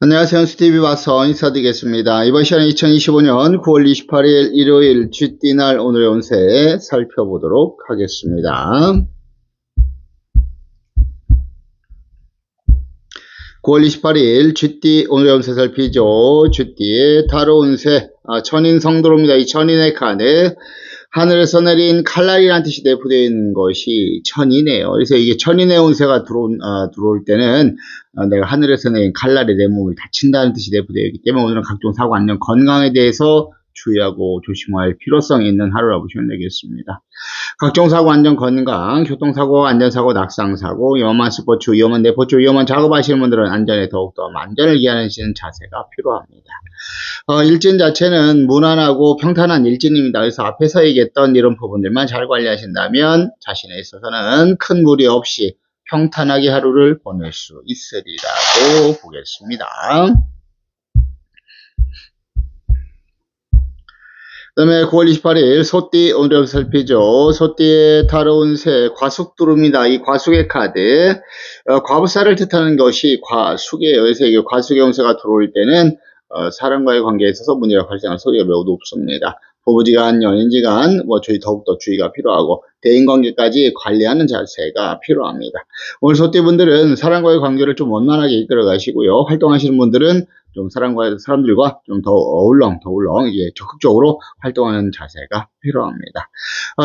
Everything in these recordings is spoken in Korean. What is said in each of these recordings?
안녕하세요. 스티비 와서 인사드리겠습니다. 이번 시간에 2025년 9월 28일 일요일 쥐띠날 오늘의 운세 살펴보도록 하겠습니다. 9월 28일 쥐띠 오늘의 운세 살피죠. 쥐띠의 타로 운세 천인 성도로입니다. 이 천인의 칸에 하늘에서 내린 칼날이라는 뜻이 내포되어 있는 것이 천이네요. 그래서 이게 천인의 운세가 들어올 때는 내가 하늘에서 내린 칼날에 내 몸을 다친다는 뜻이 내포되어 있기 때문에 오늘은 각종 사고, 안전, 건강에 대해서 주의하고 조심할 필요성이 있는 하루라고 보시면 되겠습니다. 각종 사고, 안전, 건강, 교통사고, 안전사고, 낙상사고, 위험한 스포츠, 위험한 내포츠, 위험한 작업하시는 분들은 안전에 더욱더 만전을 기하시는 자세가 필요합니다. 일진 자체는 무난하고 평탄한 일진입니다. 그래서 앞에서 얘기했던 이런 부분들만 잘 관리하신다면 자신에 있어서는 큰 무리 없이 평탄하게 하루를 보낼 수 있으리라고 보겠습니다. 그 다음에 9월 28일 소띠 오늘을 살피죠. 소띠의 타로 운세 과숙 들어옵니다. 이 과숙의 카드 과부사를 뜻하는 것이 과숙이에요. 그래서 이게 과숙의 운세가 들어올 때는 사람과의 관계에 있어서 문제가 발생할 소리가 매우 높습니다. 부부지간, 연인지간 더욱더 주의가 필요하고 대인관계까지 관리하는 자세가 필요합니다. 오늘 소띠분들은 사람과의 관계를 좀 원만하게 이끌어 가시고요. 활동하시는 분들은 좀 사람들과 좀 더 어울렁 적극적으로 활동하는 자세가 필요합니다.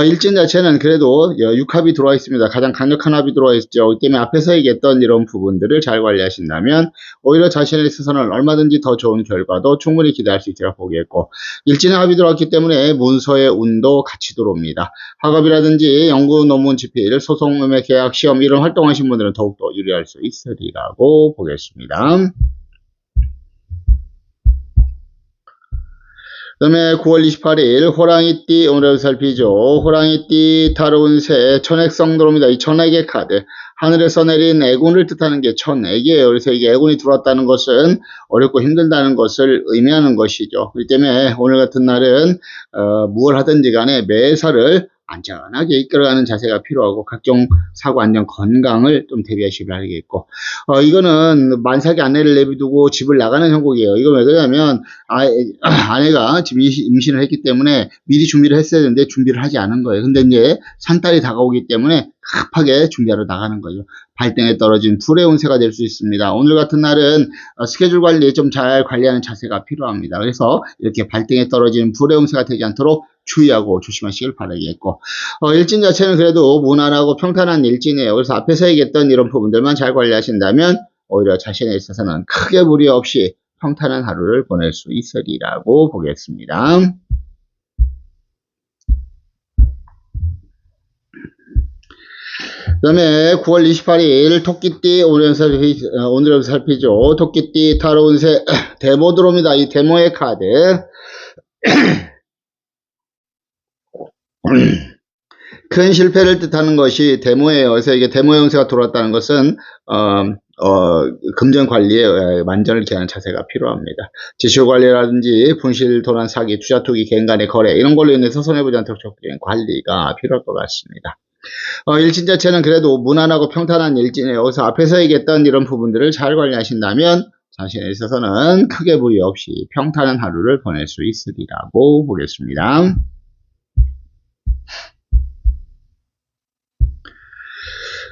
일진 자체는 그래도 6합이 들어와 있습니다. 가장 강력한 합이 들어와 있죠. 이 때문에 앞에서 얘기했던 이런 부분들을 잘 관리하신다면 오히려 자신에 있어서는 얼마든지 더 좋은 결과도 충분히 기대할 수 있다고 보겠고, 일진의 합이 들어왔기 때문에 문서의 운도 같이 들어옵니다. 학업이라든지 연구, 논문, 집필, 소송, 매매, 계약, 시험 이런 활동하신 분들은 더욱더 유리할 수 있으리라고 보겠습니다. 그 다음에 9월 28일 호랑이띠 오늘을 살피죠. 호랑이띠 타로 운세 천액성도로입니다. 이 천액의 카드 하늘에서 내린 애군을 뜻하는 게 천액이에요. 그래서 이게 애군이 들어왔다는 것은 어렵고 힘들다는 것을 의미하는 것이죠. 그렇기 때문에 오늘 같은 날은 무엇을 하든지 간에 매사를 안전하게 이끌어가는 자세가 필요하고 각종 사고, 안전, 건강을 좀 대비하시길 바라겠고, 이거는 만삭의 아내를 내비두고 집을 나가는 형국이에요. 이건 왜 그러냐면 아내가 지금 임신을 했기 때문에 미리 준비를 했어야 되는데 준비를 하지 않은 거예요. 근데 이제 산딸이 다가오기 때문에 급하게 준비하러 나가는 거죠. 발등에 떨어진 불의 운세가 될 수 있습니다. 오늘 같은 날은 스케줄 관리 좀 잘 관리하는 자세가 필요합니다. 그래서 이렇게 발등에 떨어지는 불의 운세가 되지 않도록 주의하고 조심하시길 바라겠고, 일진 자체는 그래도 무난하고 평탄한 일진이에요. 그래서 앞에서 얘기했던 이런 부분들만 잘 관리하신다면 오히려 자신에 있어서는 크게 무리 없이 평탄한 하루를 보낼 수 있으리라고 보겠습니다. 그 다음에 9월 28일 토끼띠 오늘을 살피죠. 토끼띠 타로 운세 데모 들어옵니다. 이 데모의 카드 큰 실패를 뜻하는 것이 데모예요. 그래서 이게 데모의 운세가 들어왔다는 것은 금전 관리에 만전을 기하는 자세가 필요합니다. 지출 관리라든지 분실, 도난, 사기, 투자, 투기, 개인 간의 거래 이런 걸로 인해서 손해보지 않도록 적극적인 관리가 필요할 것 같습니다. 일진 자체는 그래도 무난하고 평탄한 일진이에요. 그래서 앞에서 얘기했던 이런 부분들을 잘 관리하신다면 자신에 있어서는 크게 무리 없이 평탄한 하루를 보낼 수 있으리라고 보겠습니다.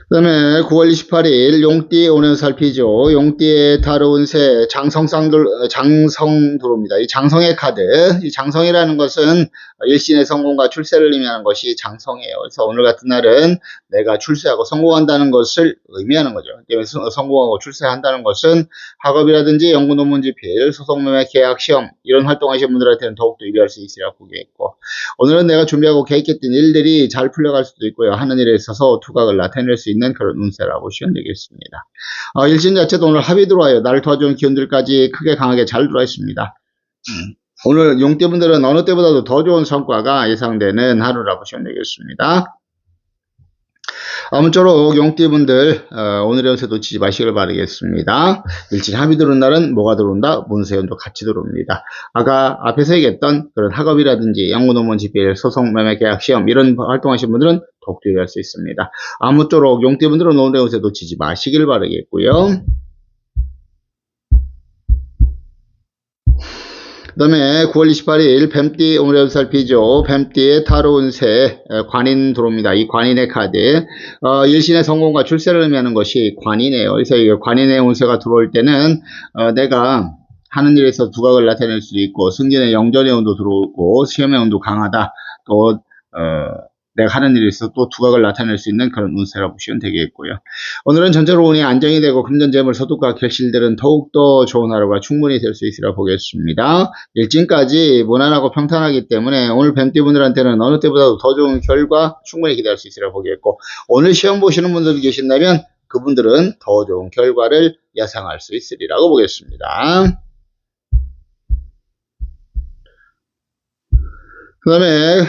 그 다음에 9월 28일 용띠 오늘 살피죠. 용띠의 타로 운세 장성 들어옵니다. 이 장성의 카드, 이 장성이라는 것은 일신의 성공과 출세를 의미하는 것이 장성이에요. 그래서 오늘 같은 날은 내가 출세하고 성공한다는 것을 의미하는 거죠. 성공하고 출세한다는 것은 학업이라든지 연구, 논문, 집필, 소송, 매매, 계약, 시험 이런 활동하시는 분들한테는 더욱더 유리할 수 있으리라고 보겠고, 오늘은 내가 준비하고 계획했던 일들이 잘 풀려갈 수도 있고요. 하는 일에 있어서 두각을 나타낼 수 있는 그런 운세라고 보시면 되겠습니다. 일진 자체도 오늘 합이 들어와요. 나를 도와주는 기운들까지 크게 강하게 잘 들어와 있습니다. 오늘 용띠분들은 어느 때보다도 더 좋은 성과가 예상되는 하루라고 보시면 되겠습니다. 아무쪼록 용띠분들 오늘의 운세 놓치지 마시길 바라겠습니다. 일진 합이 들어온 날은 뭐가 들어온다? 문세운도 같이 들어옵니다. 아까 앞에서 얘기했던 그런 학업이라든지 연구, 논문, 집필, 소송, 매매, 계약, 시험 이런 활동하시는 분들은 더욱더 유리할 수 있습니다. 아무쪼록 용띠분들은 오늘의 운세 놓치지 마시길 바라겠고요. 그 다음에 9월 28일 뱀띠 오늘의 살피죠. 뱀띠의 타로운 새 관인 들어옵니다. 이 관인의 카드 일신의 성공과 출세를 의미하는 것이 관이네요. 그래서 이 관인의 운세가 들어올 때는 내가 하는 일에서 두각을 나타낼 수도 있고 승진의 영전의 운도 들어오고 시험의 운도 강하다. 또 내가 하는 일에서 또 두각을 나타낼 수 있는 그런 운세라고 보시면 되겠고요. 오늘은 전체로 운이 안정이 되고 금전재물 소득과 결실들은 더욱더 좋은 하루가 충분히 될 수 있으리라 보겠습니다. 일진까지 무난하고 평탄하기 때문에 오늘 뱀띠분들한테는 어느 때보다도 더 좋은 결과 충분히 기대할 수 있으리라 보겠고 오늘 시험 보시는 분들이 계신다면 그분들은 더 좋은 결과를 예상할 수 있으리라고 보겠습니다. 그 다음에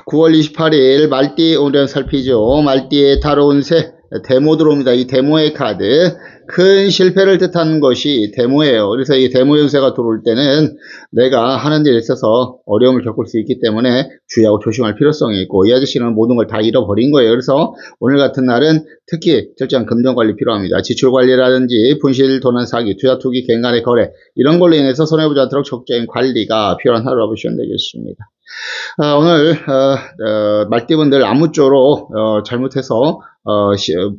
9월 28일 말띠 오늘 살피죠. 말띠의 타로운 새 데모 들어옵니다. 이 데모의 카드 큰 실패를 뜻하는 것이 데모예요. 그래서 이 데모 운세가 들어올 때는 내가 하는 일에 있어서 어려움을 겪을 수 있기 때문에 주의하고 조심할 필요성이 있고 이 아저씨는 모든 걸 다 잃어버린 거예요. 그래서 오늘 같은 날은 특히 철저한 금전관리 필요합니다. 지출관리라든지 분실, 도난, 사기, 투자, 투기, 갱간의 거래 이런 걸로 인해서 손해보지 않도록 적극적인 관리가 필요한 하루라고 보시면 되겠습니다. 오늘 말띠분들 아무쪼록 잘못해서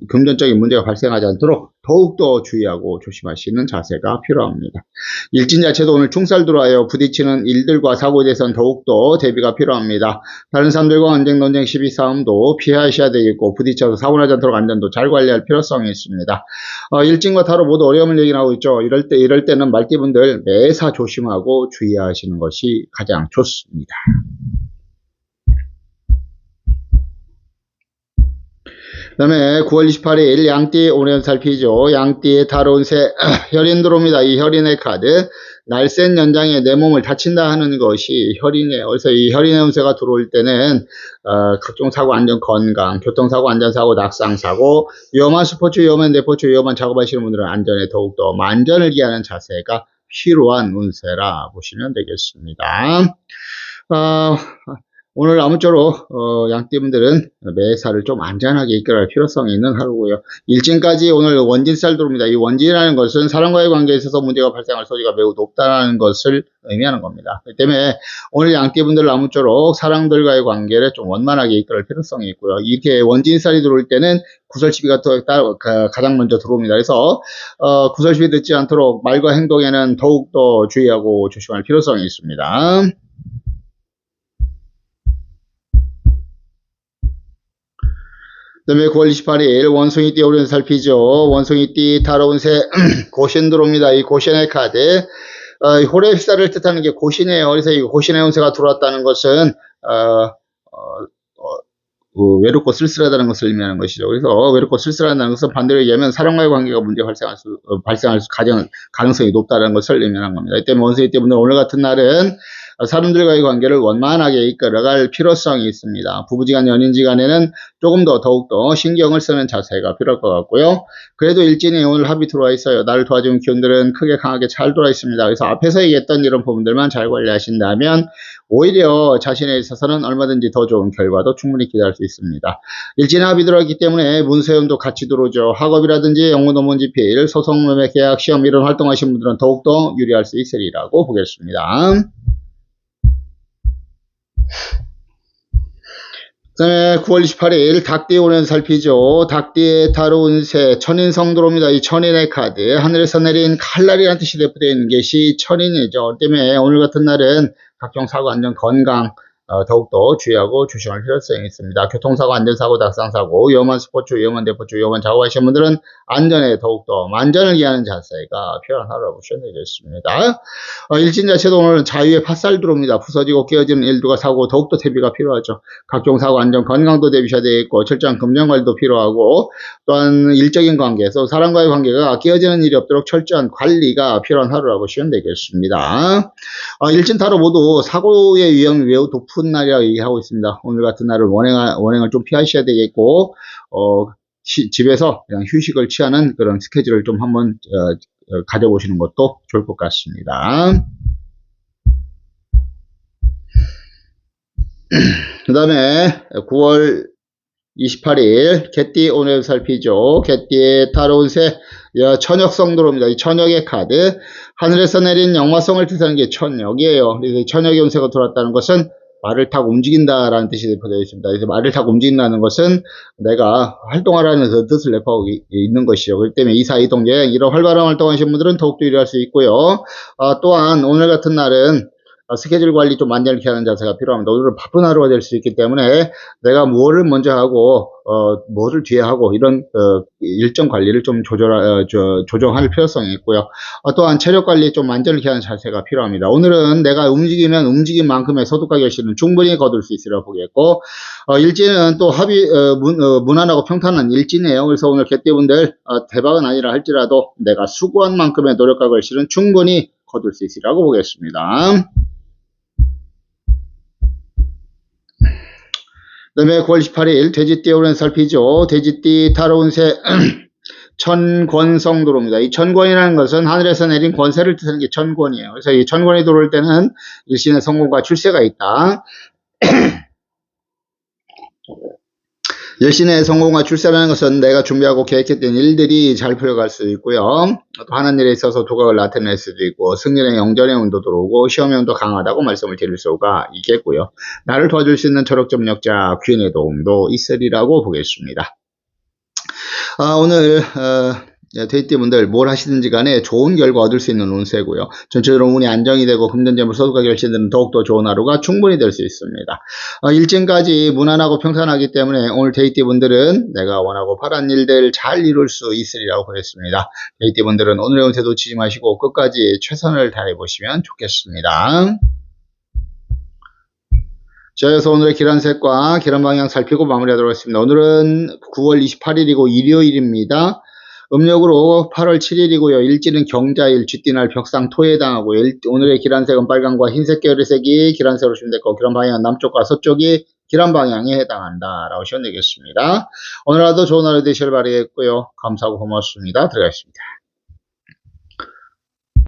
금전적인 문제가 발생하지 않도록 더욱더 주의하고 조심하시는 자세가 필요합니다. 일진 자체도 오늘 충살 들어와요. 부딪히는 일들과 사고에 대해서는 더욱더 대비가 필요합니다. 다른 사람들과 언쟁, 논쟁, 시비, 싸움도 피하셔야 되겠고 부딪혀서 사고 나지 않도록 안전도 잘 관리할 필요성이 있습니다. 일진과 타로 모두 어려움을 얘기하고 있죠. 이럴 때는 말띠분들 매사 조심하고 주의하시는 것이 가장 좋습니다. 그 다음에 9월 28일 양띠 오늘 살피죠. 양띠의 타로운 새 혈인 들어옵니다. 이 혈인의 카드 날쌘 연장에 내 몸을 다친다 하는 것이 혈인이에요. 그래서 이 혈인의 운세가 들어올 때는 각종 사고, 안전, 건강, 교통사고, 안전사고, 낙상사고, 위험한 스포츠, 위험한 레포츠, 위험한 작업하시는 분들은 안전에 더욱더 만전을 기하는 자세가 필요한 운세라 보시면 되겠습니다. 오늘 아무쪼록 양띠분들은 매사를 좀 안전하게 이끌어갈 필요성이 있는 하루고요. 일진까지 오늘 원진살 들어옵니다. 이 원진이라는 것은 사람과의 관계에 있어서 문제가 발생할 소지가 매우 높다는 것을 의미하는 겁니다. 그렇기 때문에 오늘 양띠분들 아무쪼록 사람들과의 관계를 좀 원만하게 이끌어갈 필요성이 있고요. 이렇게 원진살이 들어올 때는 구설시비가 가장 먼저 들어옵니다. 그래서 구설시비 듣지 않도록 말과 행동에는 더욱더 주의하고 조심할 필요성이 있습니다. 그 다음에 9월 28일 원숭이띠 오른 살피죠. 원숭이띠 타로운 새 고신 들어옵니다. 이 고신의 카드 호래비사를 뜻하는 게 고신이에요. 그래서 이 고신의 운세가 들어왔다는 것은 외롭고 쓸쓸하다는 것을 의미하는 것이죠. 그래서 외롭고 쓸쓸하다는 것은 반대로 얘기하면 사람과의 관계가 문제 발생할 가능성이 높다는 것을 의미하는 겁니다. 이 때문에 원숭이띠 분들 오늘 같은 날은 사람들과의 관계를 원만하게 이끌어갈 필요성이 있습니다. 부부지간, 연인지간에는 조금 더욱더 신경을 쓰는 자세가 필요할 것 같고요. 그래도 일진이 오늘 합이 들어와 있어요. 나를 도와주는 기운들은 크게 강하게 잘 들어와 있습니다. 그래서 앞에서 얘기했던 이런 부분들만 잘 관리하신다면 오히려 자신에 있어서는 얼마든지 더 좋은 결과도 충분히 기대할 수 있습니다. 일진의 합이 들어왔기 때문에 문세운도 같이 들어오죠. 학업이라든지 영문, 논문, 집필, 소송, 매매, 계약, 시험 이런 활동하시는 분들은 더욱더 유리할 수 있으리라고 보겠습니다. 그 다음에 9월 28일 닭띠 오는 살피죠. 닭띠의 타로운 새 천인성 들어옵니다. 이 천인의 카드 하늘에서 내린 칼날이라는 뜻이 대표되어 있는 것이 천인이죠. 때문에 오늘 같은 날은 각종 사고, 안전, 건강 더욱더 주의하고 조심할 필요성이 있습니다. 교통사고, 안전사고, 낙상사고, 위험한 스포츠, 위험한 레포츠, 위험한 작업하시는 분들은 안전에 더욱더 만전을 기하는 자세가 필요한 하루라고 보시면 되겠습니다. 일진 자체도 오늘 자유의 팥살 들어옵니다. 부서지고 깨어지는 일들과 사고 더욱더 대비가 필요하죠. 각종 사고, 안전, 건강도 대비셔야 되겠고 철저한 금전관리도 필요하고 또한 일적인 관계에서 사람과의 관계가 깨어지는 일이 없도록 철저한 관리가 필요한 하루라고 보시면 되겠습니다. 일진 타로 모두 사고의 위험이 매우 높은 날이라고 얘기하고 있습니다. 오늘 같은 날은 원행을 좀 피하셔야 되겠고 집에서 그냥 휴식을 취하는 그런 스케줄을 좀 한번 가져보시는 것도 좋을 것 같습니다. 그 다음에 9월 28일 개띠 오늘 살피죠. 개띠의 타로운 새 천역성 들어옵니다. 이 천역의 카드. 하늘에서 내린 영화성을 뜻하는 게 천역이에요. 그래서 천역의 운세가 들어왔다는 것은 말을 타고 움직인다라는 뜻이 되어 있습니다. 그래서 말을 타고 움직인다는 것은 내가 활동하라는 그 뜻을 내포하고 있는 것이죠. 그렇기 때문에 이사이동 여행 이런 활발한 활동하시는 분들은 더욱더 일할 수 있고요. 또한 오늘 같은 날은 스케줄 관리 좀 만연케 하는 자세가 필요합니다. 오늘은 바쁜 하루가 될 수 있기 때문에 내가 뭐를 먼저 하고 뭐를 뒤에 하고 이런 일정 관리를 좀 조정할 필요성이 있고요. 또한 체력 관리에 좀 만전케 하는 자세가 필요합니다. 오늘은 내가 움직이면 움직인 만큼의 소득과 결실은 충분히 거둘 수 있으리라 보겠고, 일지는 또 무난하고 평탄한 일지네요. 그래서 오늘 개띠분들 대박은 아니라 할지라도 내가 수고한 만큼의 노력과 결실은 충분히 거둘 수 있으리라고 보겠습니다. 그 다음에 9월 18일 돼지띠 오랜 살피죠. 돼지띠 타로 운세 천권성 들어옵니다. 이 천권이라는 것은 하늘에서 내린 권세를 뜻하는 게 천권이에요. 그래서 이 천권이 들어올 때는 일신의 성공과 출세가 있다. 열신의 성공과 출세라는 것은 내가 준비하고 계획했던 일들이 잘 풀려갈 수 있고요. 또 하는 일에 있어서 두각을 나타낼 수도 있고 승리의 영전의 운도 들어오고 시험형도 강하다고 말씀을 드릴 수가 있겠고요. 나를 도와줄 수 있는 철학적 역자 귀인의 도움도 있으리라고 보겠습니다. 오늘 돼지띠분들 뭘 하시든지 간에 좋은 결과 얻을 수 있는 운세고요. 전체적으로 운이 안정이 되고 금전재물 소득과 결실들은 더욱더 좋은 하루가 충분히 될 수 있습니다. 일진까지 무난하고 평탄하기 때문에 오늘 돼지띠분들은 내가 원하고 바란 일들 잘 이룰 수 있으리라고 보겠습니다. 돼지띠분들은 오늘의 운세 놓치지 마시고 끝까지 최선을 다해 보시면 좋겠습니다. 자, 그래서 오늘의 기란색과 기란방향 살피고 마무리하도록 하겠습니다. 오늘은 9월 28일이고 일요일입니다. 음력으로 8월 7일이고요. 일지는 경자일, 쥐띠날 벽상토에 해당하고 오늘의 기란색은 빨강과 흰색 계열의 색이 기란색으로 보시면 되고 기란방향은 남쪽과 서쪽이 기란방향에 해당한다 라고 시면 되겠습니다. 오늘 하루도 좋은 하루 되시길 바라겠고요. 감사하고 고맙습니다. 들어가겠습니다.